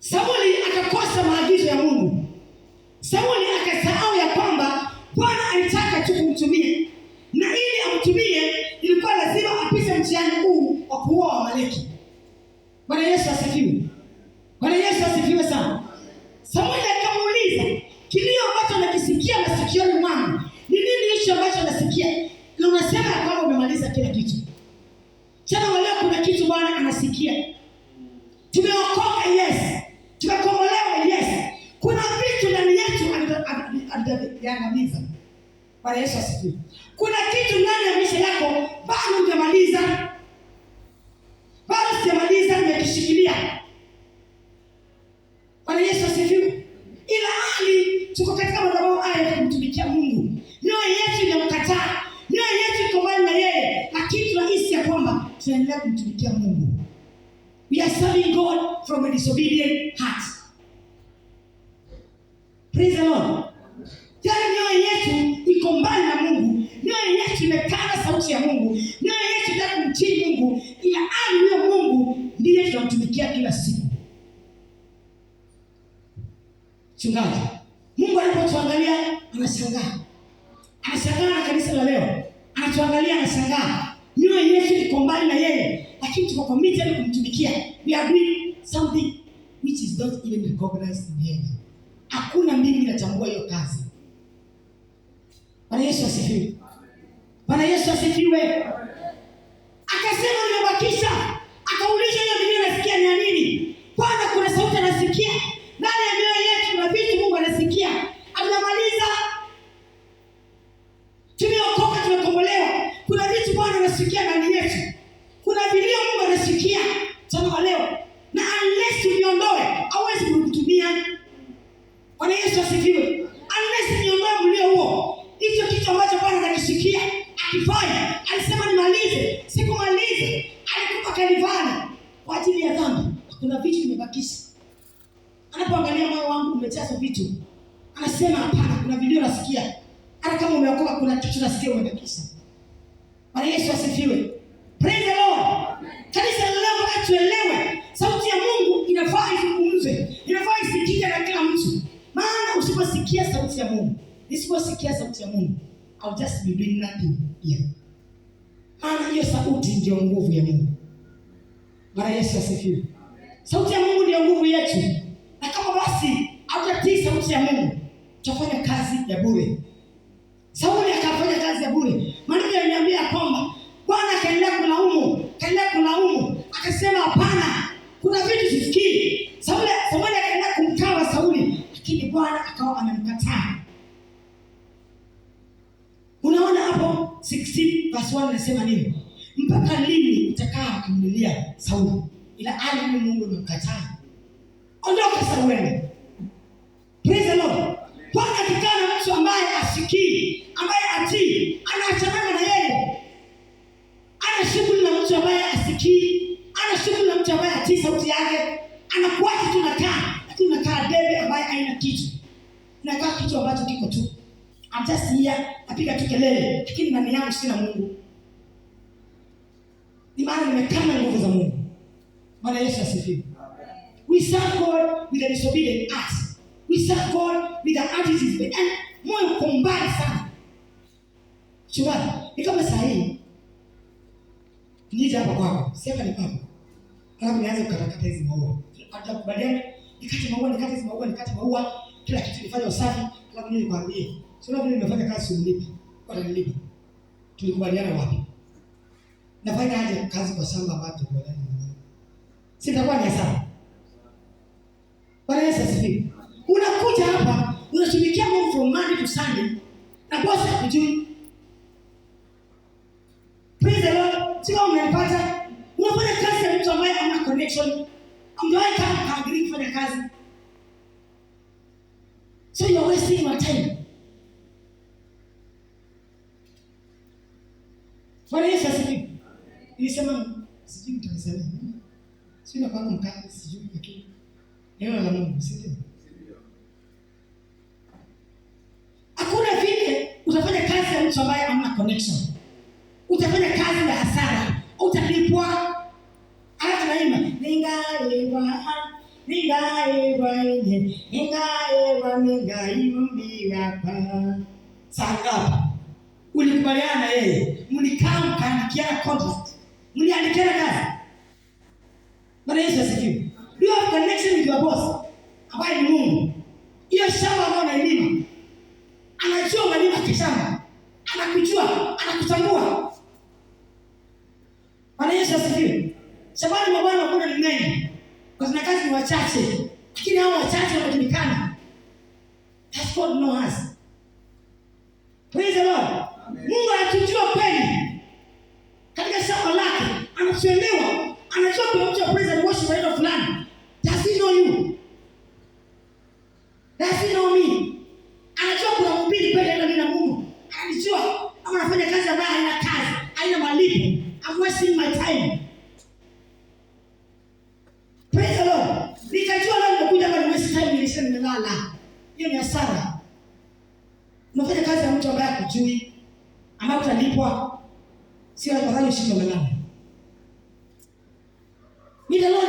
Sauli akakosa maagizo ya Mungu. Sauli akasahau ya kwamba Bwana alitaka tu kumtumia, na ili amtumie ilikuwa lazima apite mtihani huu wa kuua Waamaleki. Bwana Yesu asifiwe. Bwana Yesu asifiwe sana. Sauli akamuuliza, kilio ambacho nakisikia masikioni mwangu ni nini hicho ambacho nasikia? Na unasema kwamba umemaliza kila kitu. Tena wale kuna kitu Bwana anasikia. Tumeokoka, yes. Tumekombolewa, yes. Kuna vitu ndani yetu anaangamiza. Bwana Yesu asifiwe. Kuna kitu ndani ya maisha yako bado hujamaliza. Bado sijamaliza, nimekishikilia. Bwana Yesu asifiwe. Ila hali tuko katika madhabahu haya kumtumikia Mungu. Mioyo yetu inamkataa. Mioyo yetu iko mbali na yeye, lakini tunahisi ya kwamba tunaendelea kumtumikia Mungu. We are serving God from a disobedient heart. Praise the Lord. Yaani mioyo yetu iko mbali na Mungu. Mioyo yetu imekana sauti ya Mungu. Mioyo yetu inataka kumtii Mungu. Ila hali huyo Mungu ndiye tunamtumikia kila siku. Chungaji, Mungu anapotuangalia anashangaa. Anashangaa na kanisa la leo. Anatuangalia anashangaa. Mioyo yetu iko mbali na yeye, lakini tuko committed kumtumikia. We are doing something which is not even recognized in heaven. Hakuna mbingu inatambua hiyo kazi. Bwana Yesu asifiwe. Bwana Yesu asifiwe. Akasema nimebakisha. Akauliza hiyo Biblia nasikia ni nini? Bwana, kuna sauti anasikia. Ndani ya mioyo yetu kuna vitu Mungu anasikia. Amemaliza. Tumeokoka, tumekombolewa. Kuna vitu Bwana anasikia ndani yetu. Kuna vilio Mungu anasikia sana leo. Na unless uniondoe, hauwezi kutumia. Bwana Yesu asifiwe. Unless niondoe mlio huo, hicho kitu ambacho Bwana anakisikia akifanya, alisema nimalize, sikumalize, alikupa Kalvari kwa ajili ya dhambi. Kuna vitu vimebakisha. Anapoangalia moyo wangu umejaza vitu, anasema hapana, kuna vilio nasikia. Hata kama umeokoka kuna kitu nasikia umebakisha. Bwana Yesu asifiwe. Praise the Lord. Kanisa leo mpaka tuelewe sauti ya Mungu inafaa izungumzwe. Inafaa isikike na kila mtu. Maana usiposikia sauti ya Mungu, nisiposikia sauti ya Mungu, I'll just be doing nothing here. Maana hiyo sauti ndio nguvu ya Mungu. Bwana Yesu asifiwe. Sauti ya Mungu ndio nguvu yetu. Na kama basi hutatii sauti ya Mungu, tutafanya kazi ya bure. Sauli akafanya kazi ya bure. Maandiko yananiambia kwamba Bwana akaendelea kulaumu, akasema hapana, kuna vitu sisikii. Sauli akaendelea kumkawa Sauli, lakini Bwana akawa amemkataa. Unaona hapo 16 verse 1 anasema nini? Mpaka lini utakaa kumlilia Sauli, ila hali Mungu amemkataa? Ondoka Sauli. Praise the Lord. Bwana akikaa na mtu ambaye asikii, ambaye atii, anaachana na yeye. Ana shughuli na mtu ambaye asikii, ana shughuli na mtu ambaye atii sauti yake. Anakuacha tu nakaa, lakini unakaa debe ambaye haina kitu. Unakaa kitu ambacho kiko tu. I'm just here, napiga tu kelele, lakini ndani yangu sina Mungu. Ni maana nimekana nguvu za Mungu. Bwana Yesu asifiwe. We serve God with a disobedient heart. We serve God with an attitude. And moyo kumbali sana. Chungaji, ni kama saa hii nije hapa kwako, sema ni kwako. Kama nianze kukatakata hizi maua. Atakubaliana nikate maua, kila kitu nifanye usafi, alafu mimi nikwambie. Sio vile nimefanya kazi unilipe. Watanilipa. Tulikubaliana wapi? Nafanya aje kazi kwa shamba ambapo tulikubaliana. Sitakuwa ni sawa. Bwana Yesu asifiwe. Unakuja hapa, unatumikia Mungu from Monday to Sunday, na boss hakujui. Praise the Lord. Sio unanipata? Unafanya kazi ya mtu ambaye hana connection. Ambaye kama agree kufanya kazi. So you are wasting your time. Bwana Yesu asifiwe. Nilisema sijui mtanisema. Sio na kwangu mkate sijui lakini neno la Mungu sio. Hakuna vile utafanya kazi ya mtu ambaye hamna connection. Utafanya kazi ya hasara. Utalipwa. Hata naimba. Ningalipwa. Ningae waende, ningae wamengai mbiwapa. Sanga. Ulikubaliana yeye. Mlikaa mkaandikiana contract. Mliandikiana kazi. Bwana Yesu asifiwe. You have connection with your boss. Ambaye ni Mungu. Hiyo shamba ambayo unailima. Anajua unalima kishamba. Anakujua, anakutambua. Bwana Yesu asifiwe. Shabani mabwana kuna ni mengi. Kwa sababu kazi ni wachache. Lakini hao wachache wanajulikana. That's God knows us. Praise the Lord. Amen. Mungu anatujua kweli. Katika shamba lake anatuelewa. Anajua kuna mtu praise and worship aina fulani. Does he know you? Does he know me? Anajua kuna mhubiri kweli ndani ya Mungu. Anajua kama anafanya kazi ambayo haina kazi, haina malipo. I'm wasting my time. Praise the Lord. Nikajua leo nimekuja hapa ni waste time, nilisema nimelala. Hiyo ni hasara. Unafanya kazi ya mtu ambaye hakujui, ambaye utalipwa, sio afadhali ushinde umelala. Mimi leo